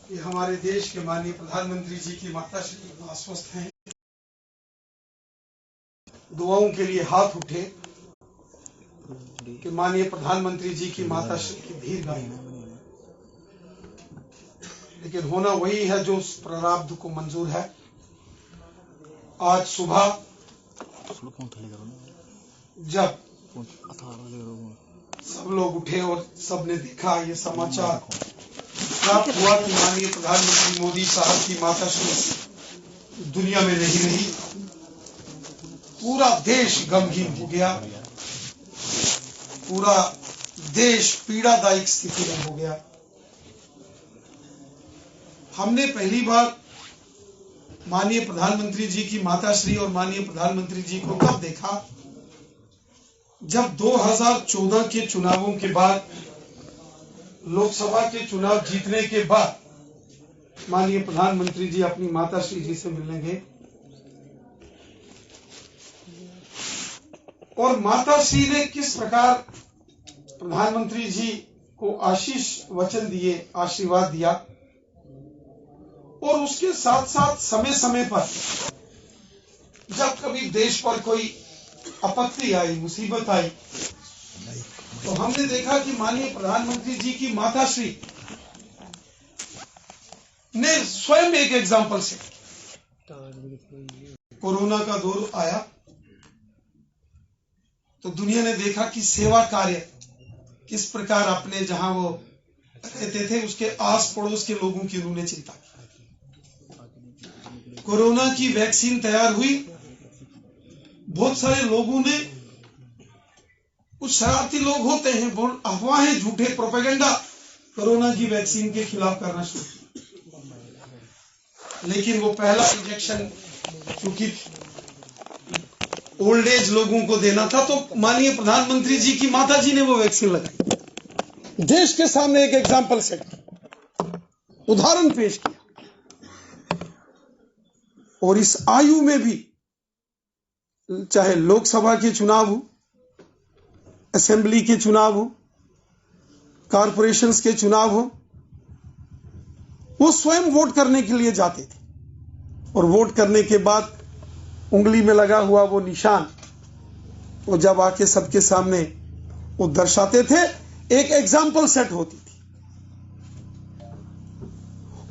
कि हमारे देश के माननीय प्रधानमंत्री जी की माताश्री अस्वस्थ हैं, दुआओं के लिए हाथ उठे कि माननीय प्रधानमंत्री जी की माताश्री की दीर्घायु, लेकिन होना वही है जो उस प्रारब्ध को मंजूर है। आज सुबह जब सब लोग उठे और सबने देखा ये समाचार प्राप्त हुआ कि माननीय प्रधानमंत्री मोदी साहब की माताश्री दुनिया में नहीं रही, पूरा देश गमगीन हो गया, पूरा देश पीड़ादायक स्थिति में हो गया। हमने पहली बार माननीय प्रधानमंत्री जी की माताश्री और माननीय प्रधानमंत्री जी को तब देखा जब 2014 के चुनावों के बाद, लोकसभा के चुनाव जीतने के बाद माननीय प्रधानमंत्री जी अपनी माताश्री जी से मिलने गए और माताश्री ने किस प्रकार प्रधानमंत्री जी को आशीष वचन दिए, आशीर्वाद दिया, और उसके साथ साथ समय समय पर जब कभी देश पर कोई आपत्ति आई, मुसीबत आई, तो हमने देखा कि माननीय प्रधानमंत्री जी की माताश्री ने स्वयं एक एग्जाम्पल से, कोरोना का दौर आया तो दुनिया ने देखा कि सेवा कार्य किस प्रकार अपने जहां वो रहते थे उसके आस पड़ोस के लोगों की उन्होंने चिंता की। कोरोना की वैक्सीन तैयार हुई, बहुत सारे लोगों ने, कुछ शरारती लोग होते हैं, अफवाहें, झूठे प्रोपेगेंडा कोरोना की वैक्सीन के खिलाफ करना शुरू किया, लेकिन वो पहला इंजेक्शन क्योंकि ओल्ड एज लोगों को देना था तो माननीय प्रधानमंत्री जी की माता जी ने वो वैक्सीन लगाई, देश के सामने एक एग्जाम्पल सेट किया, उदाहरण पेश किया। और इस आयु में भी चाहे लोकसभा के चुनाव हो, असेंबली के चुनाव हो, कॉरपोरेशंस के चुनाव हो, वो स्वयं वोट करने के लिए जाते थे और वोट करने के बाद उंगली में लगा हुआ वो निशान वो जब आके सबके सामने वो दर्शाते थे, एक एग्जाम्पल सेट होती थी।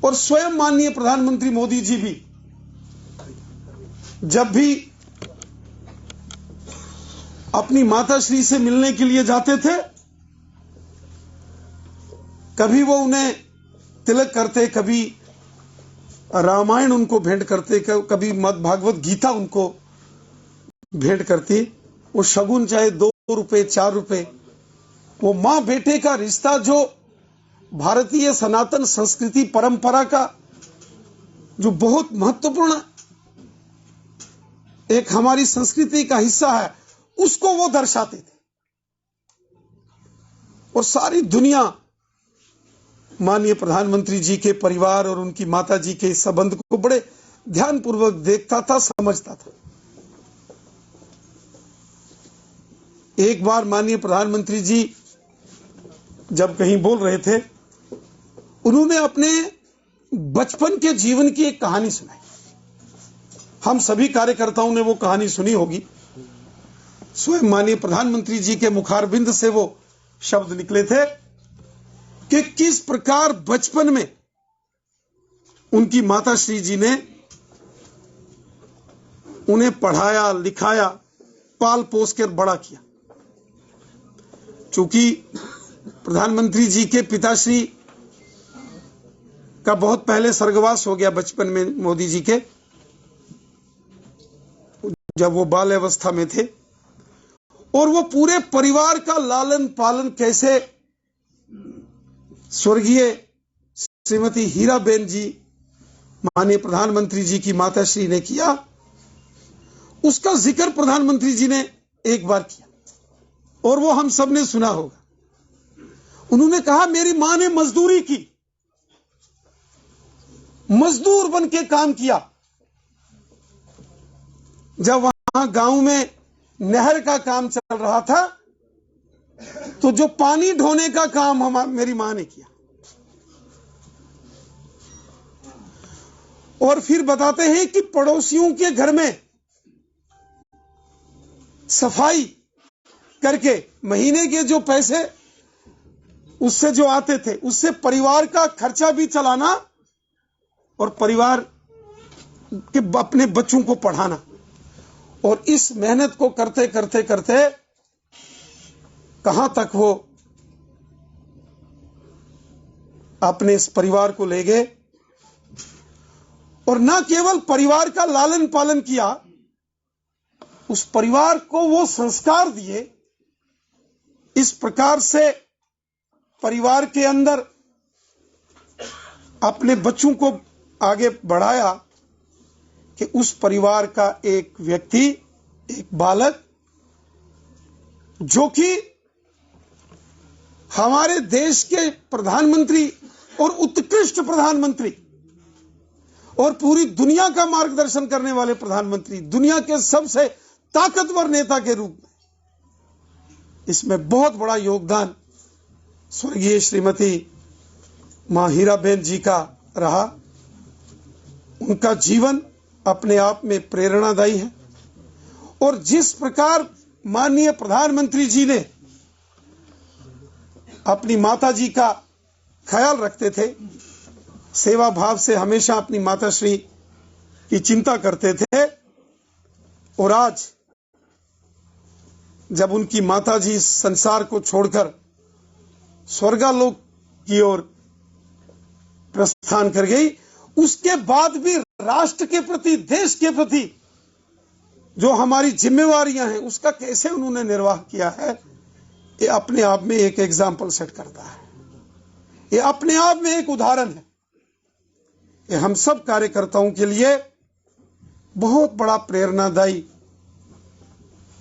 और स्वयं माननीय प्रधानमंत्री मोदी जी भी जब भी अपनी माताश्री से मिलने के लिए जाते थे, कभी वो उन्हें तिलक करते, कभी रामायण उनको भेंट करते, कभी मद भागवत गीता उनको भेंट करती। वो शगुन चाहे 2 रुपए 4 रुपए, वो मां बेटे का रिश्ता जो भारतीय सनातन संस्कृति परंपरा का जो बहुत महत्वपूर्ण एक हमारी संस्कृति का हिस्सा है, उसको वो दर्शाते थे। और सारी दुनिया माननीय प्रधानमंत्री जी के परिवार और उनकी माता जी के इस संबंध को बड़े ध्यानपूर्वक देखता था, समझता था। एक बार माननीय प्रधानमंत्री जी जब कहीं बोल रहे थे, उन्होंने अपने बचपन के जीवन की एक कहानी सुनाई। हम सभी कार्यकर्ताओं ने वो कहानी सुनी होगी। स्वयं माननीय प्रधानमंत्री जी के मुखारबिंद से वो शब्द निकले थे कि किस प्रकार बचपन में उनकी माताश्री जी ने उन्हें पढ़ाया, लिखाया, पाल पोस कर बड़ा किया। चूंकि प्रधानमंत्री जी के पिताश्री का बहुत पहले स्वर्गवास हो गया बचपन में मोदी जी के, जब वो बाल अवस्था में थे, और वो पूरे परिवार का लालन पालन कैसे स्वर्गीय श्रीमती हीराबेन जी माननीय प्रधानमंत्री जी की माताश्री ने किया, उसका जिक्र प्रधानमंत्री जी ने एक बार किया और वो हम सब ने सुना होगा। उन्होंने कहा, मेरी मां ने मजदूरी की, मजदूर बन के काम किया। जब वहां गांव में नहर का काम चल रहा था तो जो पानी ढोने का काम मेरी मां ने किया। और फिर बताते हैं कि पड़ोसियों के घर में सफाई करके महीने के जो पैसे उससे जो आते थे उससे परिवार का खर्चा भी चलाना और परिवार के अपने बच्चों को पढ़ाना। और इस मेहनत को करते करते करते कहां तक वो अपने इस परिवार को ले गए और ना केवल परिवार का लालन पालन किया, उस परिवार को वो संस्कार दिए, इस प्रकार से परिवार के अंदर अपने बच्चों को आगे बढ़ाया कि उस परिवार का एक व्यक्ति, एक बालक जो कि हमारे देश के प्रधानमंत्री और उत्कृष्ट प्रधानमंत्री और पूरी दुनिया का मार्गदर्शन करने वाले प्रधानमंत्री, दुनिया के सबसे ताकतवर नेता के रूप में इसमें बहुत बड़ा योगदान स्वर्गीय श्रीमती मां हीराबेन जी का रहा। उनका जीवन अपने आप में प्रेरणादायी है और जिस प्रकार माननीय प्रधानमंत्री जी ने अपनी माता जी का ख्याल रखते थे, सेवा भाव से हमेशा अपनी माताश्री की चिंता करते थे, और आज जब उनकी माता जी संसार को छोड़कर स्वर्गालोक की ओर प्रस्थान कर गई, उसके बाद भी राष्ट्र के प्रति, देश के प्रति जो हमारी जिम्मेवारियां हैं उसका कैसे उन्होंने निर्वाह किया है, ये अपने आप में एक एग्जाम्पल सेट करता है। ये अपने आप में एक उदाहरण है। ये हम सब कार्यकर्ताओं के लिए बहुत बड़ा प्रेरणादायी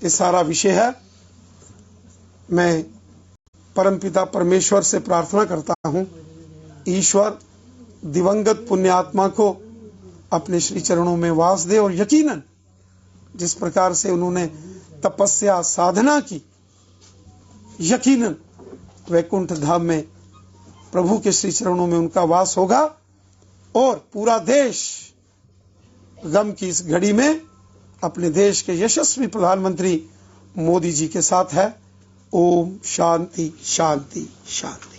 ये सारा विषय है। मैं परमपिता परमेश्वर से प्रार्थना करता हूं, ईश्वर दिवंगत पुण्य आत्मा को अपने श्री चरणों में वास दे और यकीनन जिस प्रकार से उन्होंने तपस्या साधना की, यकीनन वैकुंठ धाम में प्रभु के श्री चरणों में उनका वास होगा और पूरा देश गम की इस घड़ी में अपने देश के यशस्वी प्रधानमंत्री मोदी जी के साथ है। ओम शांति शांति शांति।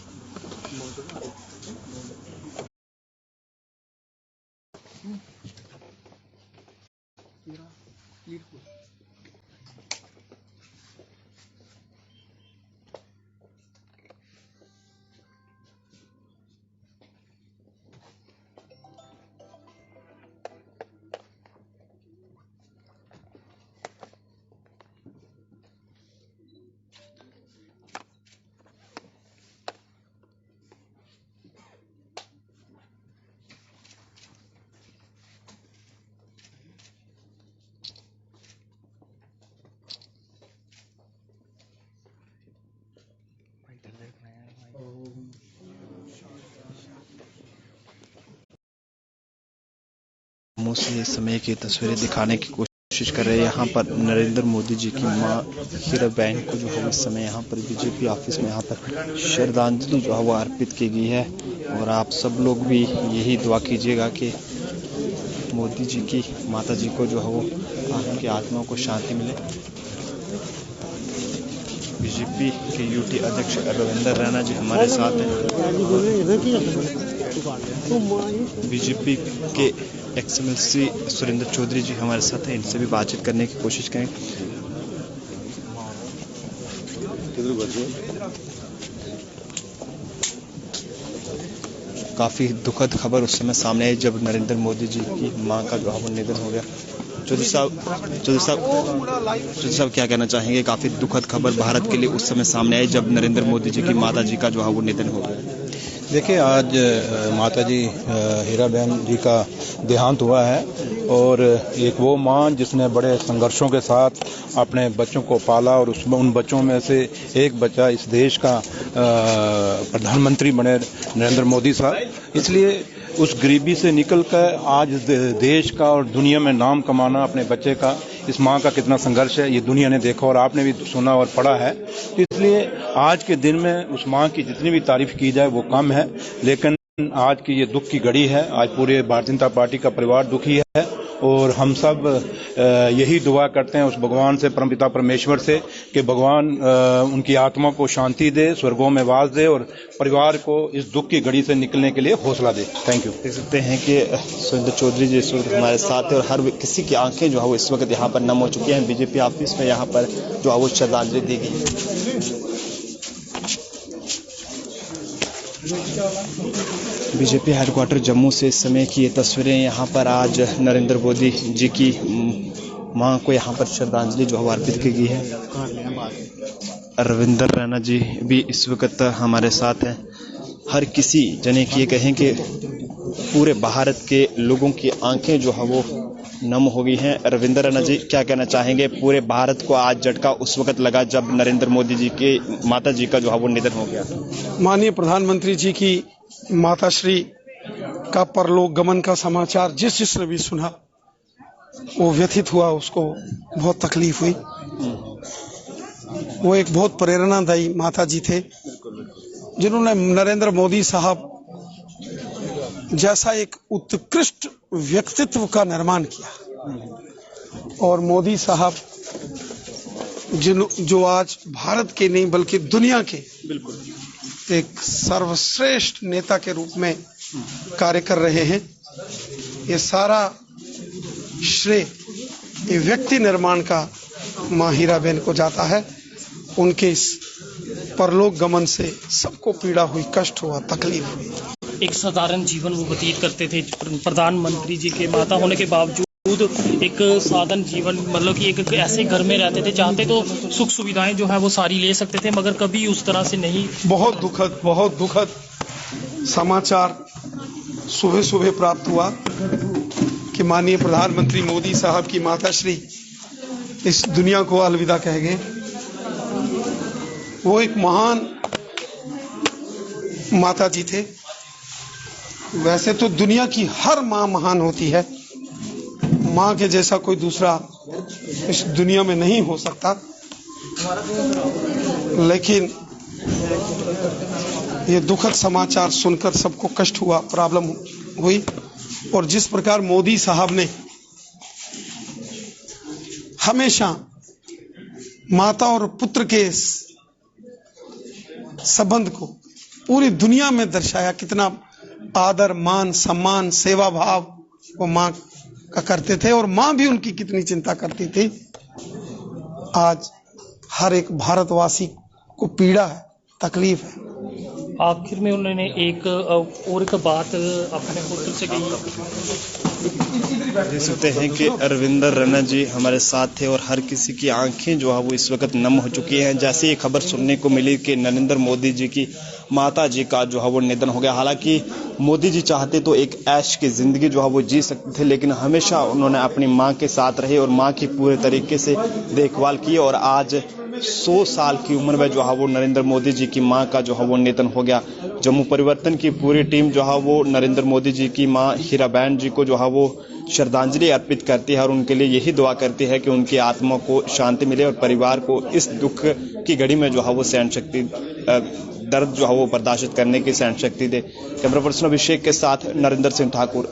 से समय की तस्वीरें दिखाने की कोशिश कर रहे हैं। यहाँ पर नरेंद्र मोदी जी की मां हीराबेन को जो है इस समय यहाँ पर बीजेपी ऑफिस में यहाँ पर श्रद्धांजलि जो है वो अर्पित की गई है और आप सब लोग भी यही दुआ कीजिएगा कि मोदी जी की माता जी को जो है वो उनकी आत्मा को शांति मिले। बीजेपी के यूटी अध्यक्ष रविंद्र रैना जी हमारे साथ हैं। बीजेपी के एक्सएमएलसी सुरेंद्र चौधरी जी हमारे साथ हैं, इनसे भी बातचीत करने की कोशिश करें। काफी दुखद खबर उस समय सामने आई जब नरेंद्र मोदी जी की मां का जो है निधन हो गया। चौधरी साहब क्या कहना चाहेंगे? काफी दुखद खबर भारत के लिए उस समय सामने आई जब नरेंद्र मोदी जी की माता जी का जो है वो निधन हो गया। देखिए, आज माता जी हीराबेन जी का देहांत हुआ है और एक वो माँ जिसने बड़े संघर्षों के साथ अपने बच्चों को पाला और उन बच्चों में से एक बच्चा इस देश का प्रधानमंत्री बने नरेंद्र मोदी साहब। इसलिए उस गरीबी से निकलकर आज देश का और दुनिया में नाम कमाना अपने बच्चे का, इस माँ का कितना संघर्ष है ये दुनिया ने देखा और आपने भी सुना और पढ़ा है। इसलिए आज के दिन में उस माँ की जितनी भी तारीफ की जाए वो कम है, लेकिन आज की ये दुख की घड़ी है। आज पूरे भारतीय जनता पार्टी का परिवार दुखी है और हम सब यही दुआ करते हैं उस भगवान से, परमपिता परमेश्वर से, कि भगवान उनकी आत्मा को शांति दे, स्वर्गों में वास दे और परिवार को इस दुख की घड़ी से निकलने के लिए हौसला दे। Thank you. देख सकते हैं कि सुरेंद्र चौधरी जी इस वक्त हमारे साथ है और हर किसी की आंखें जो है वो इस वक्त यहाँ पर नम हो चुकी हैं। बीजेपी ऑफिस में यहाँ पर जो है वो श्रद्धांजलि दी गई। बीजेपी हेडक्वार्टर जम्मू से इस समय की ये तस्वीरें। यहाँ पर आज नरेंद्र मोदी जी की मां को यहाँ पर श्रद्धांजलि जो है अर्पित की गई है। रविंदर रैना जी भी इस वक्त हमारे साथ हैं। हर किसी जने की ये कहें कि पूरे भारत के लोगों की आंखें जो है वो नम हो गई हैं। रविंदर रैना जी, क्या कहना चाहेंगे? पूरे भारत को आज झटका उस वक्त लगा जब नरेंद्र मोदी जी के माता जी का जो है वो निधन हो गया। माननीय प्रधानमंत्री जी की माताश्री का परलोक गमन का समाचार जिसने भी सुना वो व्यथित हुआ, उसको बहुत तकलीफ हुई। वो एक बहुत प्रेरणादायी माता जी थे जिन्होंने नरेंद्र मोदी साहब जैसा एक उत्कृष्ट व्यक्तित्व का निर्माण किया और मोदी साहब जो आज भारत के नहीं बल्कि दुनिया के एक सर्वश्रेष्ठ नेता के रूप में कार्य कर रहे हैं। ये सारा श्रेय ये व्यक्ति निर्माण का मां हीराबेन को जाता है। उनके इस परलोक गमन से सबको पीड़ा हुई, कष्ट हुआ, तकलीफ हुई। एक साधारण जीवन वो व्यतीत करते थे। प्रधानमंत्री जी के माता होने के बावजूद एक साधारण जीवन, मतलब कि एक ऐसे घर में रहते थे, चाहते तो सुख सुविधाएं जो है वो सारी ले सकते थे, मगर कभी उस तरह से नहीं। बहुत दुखद समाचार सुबह सुबह प्राप्त हुआ कि माननीय प्रधानमंत्री मोदी साहब की माताश्री इस दुनिया को अलविदा कह गए। वो एक महान माता जी थे। वैसे तो दुनिया की हर माँ महान होती है, माँ के जैसा कोई दूसरा इस दुनिया में नहीं हो सकता, लेकिन ये दुखद समाचार सुनकर सबको कष्ट हुआ, प्रॉब्लम हुई। और जिस प्रकार मोदी साहब ने हमेशा माता और पुत्र के संबंध को पूरी दुनिया में दर्शाया, कितना आदर, मान, सम्मान, सेवा भाव वो माँ का करते थे और माँ भी उनकी कितनी चिंता करती थी। आज हर एक भारतवासी को पीड़ा है, तकलीफ है। आखिर में उन्होंने एक बात अपने पुत्र से कही। देख सकते हैं कि रविंदर रैना जी हमारे साथ थे और हर किसी की आंखें जो है वो इस वक्त नम हो चुकी हैं। जैसे ये खबर सुनने को मिली कि नरेंद्र मोदी जी की माता जी का जो है वो निधन हो गया। हालांकि मोदी जी चाहते तो एक ऐश की जिंदगी जो है वो जी सकते थे, लेकिन हमेशा उन्होंने अपनी मां के साथ रहे और मां की पूरे तरीके से देखभाल की। और आज 100 साल की उम्र में जो है वो नरेंद्र मोदी जी की मां का जो है वो निधन हो गया। जम्मू परिवर्तन की पूरी टीम जो है वो नरेंद्र मोदी जी की मां हीराबेन जी को जो है वो श्रद्धांजलि अर्पित करती है और उनके लिए यही दुआ करती है कि उनकी आत्मा को शांति मिले और परिवार को इस दुख की घड़ी में जो है वो सहन शक्ति, दर्द जो है वो बर्दाश्त करने की सहन शक्ति दे। कैमरा पर्सन अभिषेक के साथ नरेंद्र सिंह ठाकुर।